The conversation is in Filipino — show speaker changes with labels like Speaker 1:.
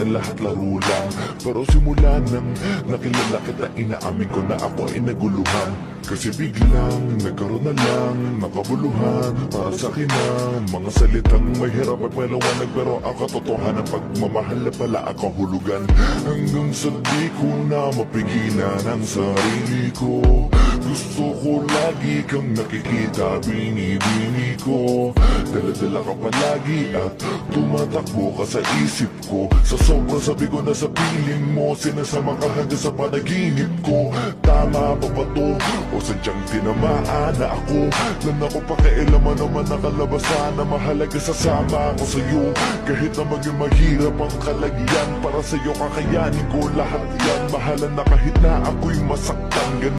Speaker 1: na lahat laro lang. Pero simula nang nakilala kita, inaamin ko na ako ay naguluhan. Kasi biglang nagkaroon na lang nakabuluhan. Para sa akin ang mga salitang mahirap at maliwanag, pero ang katotohanan pagmamahal na pala ang kahulugan. Hanggang sa di ko na mapigilan ang sarili ko. Gusto ko lagi kang nakikita, binibini ko. Dala-dala ka palagi at tumatakbo ka sa isip ko. Sa sobrang sabi ko na sa piling mo, sinasama ka hanggang sa panaginip ko. Tama ba ba to? O sadyang tinamaan na ako? Lang ako pakialaman naman nakalabasan na mahalaga sasama ako sa'yo. Kahit na maging mahirap ang kalagyan, para sa'yo kakayanin ko lahat yan. Mahalan na kahit na ako'y masaktan.